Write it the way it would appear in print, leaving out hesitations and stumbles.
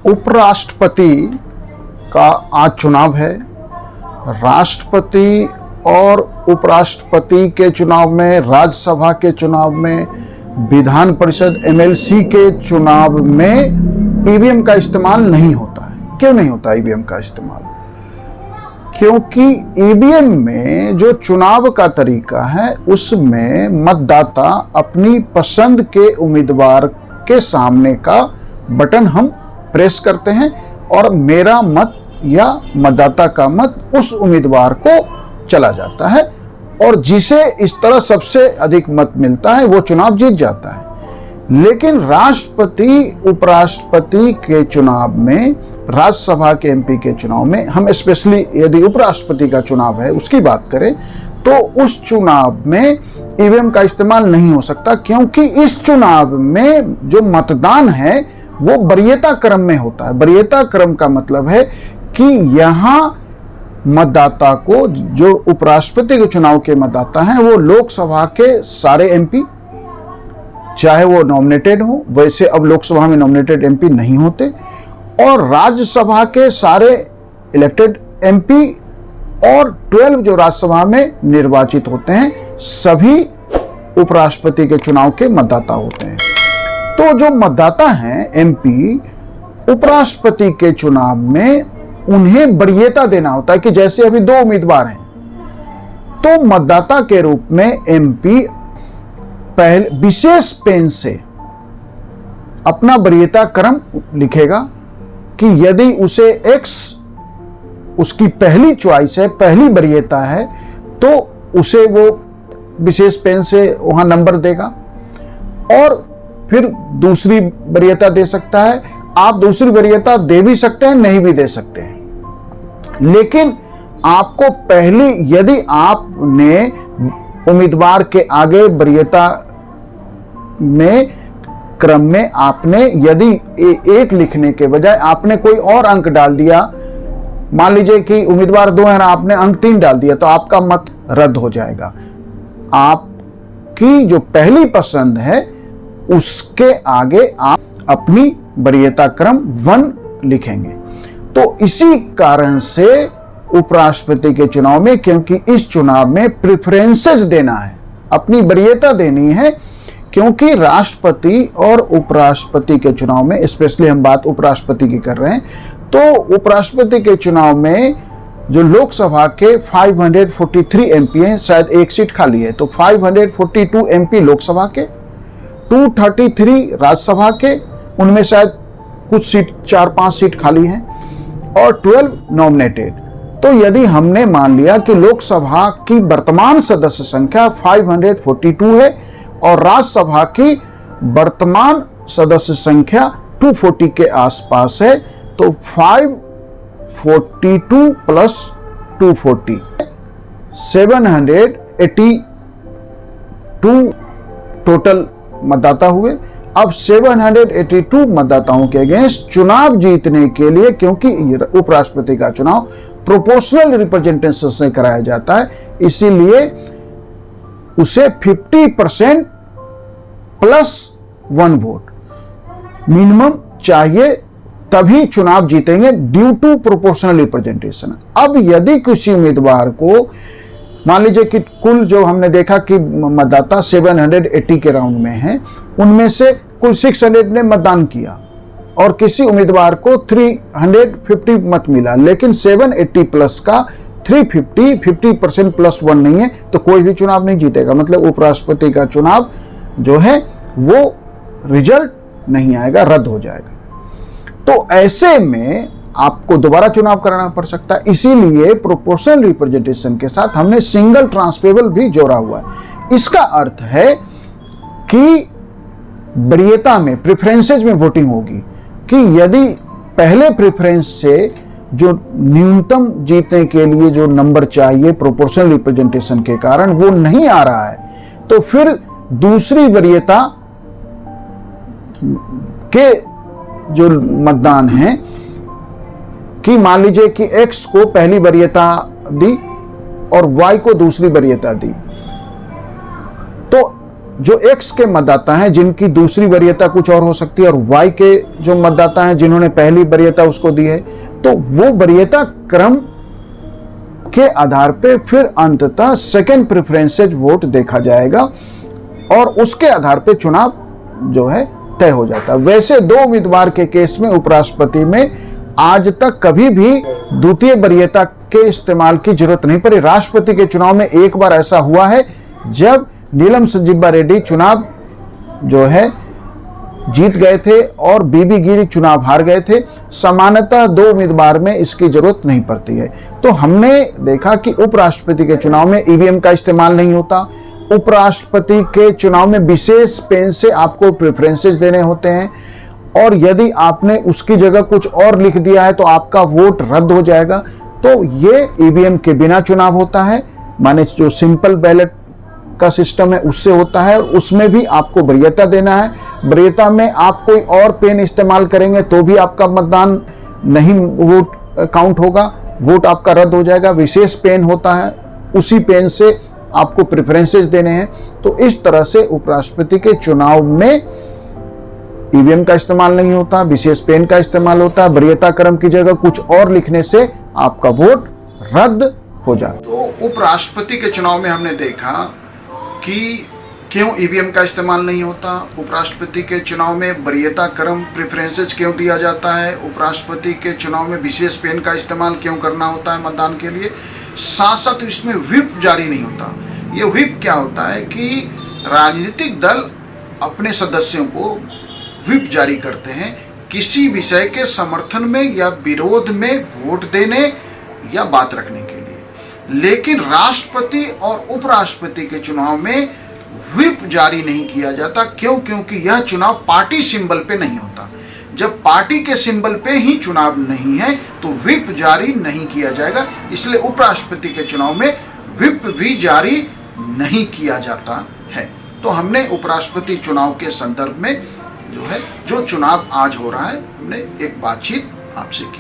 उपराष्ट्रपति का आज चुनाव है। राष्ट्रपति और उपराष्ट्रपति के चुनाव में, राज्यसभा के चुनाव में, विधान परिषद एमएलसी के चुनाव में ईवीएम का इस्तेमाल नहीं होता है। क्यों नहीं होता ईवीएम का इस्तेमाल? क्योंकि ईवीएम में जो चुनाव का तरीका है उसमें मतदाता अपनी पसंद के उम्मीदवार के सामने का बटन हम प्रेस करते हैं और मेरा मत या मतदाता का मत उस उम्मीदवार को चला जाता है और जिसे इस तरह सबसे अधिक मत मिलता है वो चुनाव जीत जाता है। लेकिन राष्ट्रपति उपराष्ट्रपति के चुनाव में, राज्यसभा के एमपी के चुनाव में, हम स्पेशली यदि उपराष्ट्रपति का चुनाव है उसकी बात करें तो उस चुनाव में ईवीएम का इस्तेमाल नहीं हो सकता, क्योंकि इस चुनाव में जो मतदान है वो वरीयता क्रम में होता है। वरीयता क्रम का मतलब है कि यहाँ मतदाता को, जो उपराष्ट्रपति के चुनाव के मतदाता हैं, वो लोकसभा के सारे एमपी, चाहे वो नॉमिनेटेड हो, वैसे अब लोकसभा में नॉमिनेटेड एमपी नहीं होते, और राज्यसभा के सारे इलेक्टेड एमपी और 12 जो राज्यसभा में निर्वाचित होते हैं, सभी उपराष्ट्रपति के चुनाव के मतदाता होते हैं। तो जो मतदाता हैं एमपी, उपराष्ट्रपति के चुनाव में उन्हें वरीयता देना होता है कि जैसे अभी 2 उम्मीदवार हैं, तो मतदाता के रूप में एमपी पहले विशेष पेन से अपना वरीयता क्रम लिखेगा कि यदि उसे एक्स उसकी पहली चॉइस है, पहली वरीयता है, तो उसे वो विशेष पेन से वहां नंबर देगा और फिर दूसरी वरीयता दे सकता है। आप दूसरी वरीयता दे भी सकते हैं, नहीं भी दे सकते हैं, लेकिन आपको पहली, यदि आपने उम्मीदवार के आगे वरीयता में क्रम में आपने यदि एक लिखने के बजाय आपने कोई और अंक डाल दिया, मान लीजिए कि उम्मीदवार 2 है, आपने अंक 3 डाल दिया, तो आपका मत रद्द हो जाएगा। आपकी जो पहली पसंद है उसके आगे आप अपनी वरीयता क्रम 1 लिखेंगे। तो इसी कारण से उपराष्ट्रपति के चुनाव में, क्योंकि इस चुनाव में प्रेफरेंसेस देना है, अपनी वरीयता देनी है, क्योंकि राष्ट्रपति और उपराष्ट्रपति के चुनाव में, स्पेशली हम बात उपराष्ट्रपति की कर रहे हैं, तो उपराष्ट्रपति के चुनाव में जो लोकसभा के 543 एमपी हैं, शायद एक सीट खाली है, तो 542 एमपी लोकसभा के, 233 राज्यसभा के, उनमें शायद कुछ सीट 4-5 सीट खाली हैं, और 12 नॉमिनेटेड। तो यदि हमने मान लिया कि लोकसभा की वर्तमान सदस्य संख्या 542 है और राज्यसभा की वर्तमान सदस्य संख्या 240 के आसपास है, तो 542 प्लस 240 782 टोटल मतदाता हुए। अब 782 मतदाताओं के अगेंस्ट चुनाव जीतने के लिए, क्योंकि उपराष्ट्रपति का चुनाव प्रोपोर्शनल रिप्रेजेंटेशन से कराया जाता है, इसीलिए उसे 50% प्लस 1 वोट मिनिमम चाहिए, तभी चुनाव जीतेंगे ड्यू टू प्रोपोर्शनल रिप्रेजेंटेशन। अब यदि किसी उम्मीदवार को, मान लीजिए कि कुल जो हमने देखा कि मतदाता 780 के राउंड में हैं, उनमें से कुल 600 ने मतदान किया और किसी उम्मीदवार को 350 मत मिला, लेकिन 780 प्लस का 350, 50% प्लस 1 नहीं है, तो कोई भी चुनाव नहीं जीतेगा। मतलब उपराष्ट्रपति का चुनाव जो है वो रिजल्ट नहीं आएगा, रद्द हो जाएगा। तो ऐसे में आपको दोबारा चुनाव कराना पड़ सकता है, इसीलिए प्रोपोर्शनल रिप्रेजेंटेशन के साथ हमने सिंगल ट्रांसफरेबल भी जोड़ा हुआ है। इसका अर्थ है कि वरीयता में, प्रेफरेंसेज में वोटिंग होगी कि यदि पहले प्रेफरेंस से जो न्यूनतम जीतने के लिए जो नंबर चाहिए प्रोपोर्शनल रिप्रेजेंटेशन के कारण वो नहीं आ रहा है, तो फिर दूसरी वरीयता के जो मतदान है कि मान लीजिए कि X को पहली वरीयता दी और Y को दूसरी वरीयता दी, तो जो एक्स के मतदाता हैं जिनकी दूसरी वरीयता कुछ और हो सकती है और वाई के जो मतदाता हैं जिन्होंने पहली वरीयता उसको दी है, तो वो वरीयता क्रम के आधार पे फिर अंततः सेकंड प्रेफरेंसेज वोट देखा जाएगा और उसके आधार पे चुनाव जो है तय हो जाता है। वैसे दो उम्मीदवार के केस में उपराष्ट्रपति में आज तक कभी भी द्वितीय वरीयता के इस्तेमाल की जरूरत नहीं पड़ी। राष्ट्रपति के चुनाव में एक बार ऐसा हुआ है जब नीलम संजीवा रेड्डी चुनाव जो है जीत गए थे और बीबी गिरी चुनाव हार गए थे। सामान्यतः दो उम्मीदवार में इसकी जरूरत नहीं पड़ती है। तो हमने देखा कि उपराष्ट्रपति के चुनाव में ईवीएम का इस्तेमाल नहीं होता। उपराष्ट्रपति के चुनाव में विशेष पेन से आपको प्रेफरेंसेस देने होते हैं और यदि आपने उसकी जगह कुछ और लिख दिया है तो आपका वोट रद्द हो जाएगा। तो ये ईवीएम के बिना चुनाव होता है, माने जो सिंपल बैलेट का सिस्टम है उससे होता है। उसमें भी आपको वरीयता देना है, वरीयता में आप कोई और पेन इस्तेमाल करेंगे तो भी आपका मतदान नहीं वोट काउंट होगा, वोट आपका रद्द हो जाएगा। विशेष पेन होता है, उसी पेन से आपको प्रेफरेंसेस देने हैं। तो इस तरह से उपराष्ट्रपति के चुनाव में ईवीएम का इस्तेमाल नहीं होता, विशेष पेन का इस्तेमाल होता है। वरीयता क्रम की जगह कुछ और लिखने से आपका वोट रद्द हो जाए। तो उपराष्ट्रपति के चुनाव में हमने देखा कि क्यों ईवीएम का इस्तेमाल नहीं होता, उपराष्ट्रपति के चुनाव में वरीयता क्रम प्रेफरेंसेज क्यों दिया जाता है, उपराष्ट्रपति के चुनाव में विशेष पेन का इस्तेमाल क्यों करना होता है मतदान के लिए। साथ साथ इसमें व्हिप जारी नहीं होता। ये व्हिप क्या होता है कि राजनीतिक दल अपने सदस्यों को व्हिप जारी करते हैं किसी विषय के समर्थन में या विरोध में वोट देने या बात रखने के लिए। लेकिन राष्ट्रपति और उपराष्ट्रपति के चुनाव में व्हिप जारी नहीं किया जाता। क्यों? क्योंकि यह चुनाव पार्टी सिंबल पे नहीं होता। जब पार्टी के सिंबल पे ही चुनाव नहीं है तो व्हिप जारी नहीं किया जाएगा। इसलिए उपराष्ट्रपति के चुनाव में व्हिप भी जारी नहीं किया जाता है। तो हमने उपराष्ट्रपति चुनाव के संदर्भ में जो चुनाव आज हो रहा है, हमने एक बातचीत आपसे की।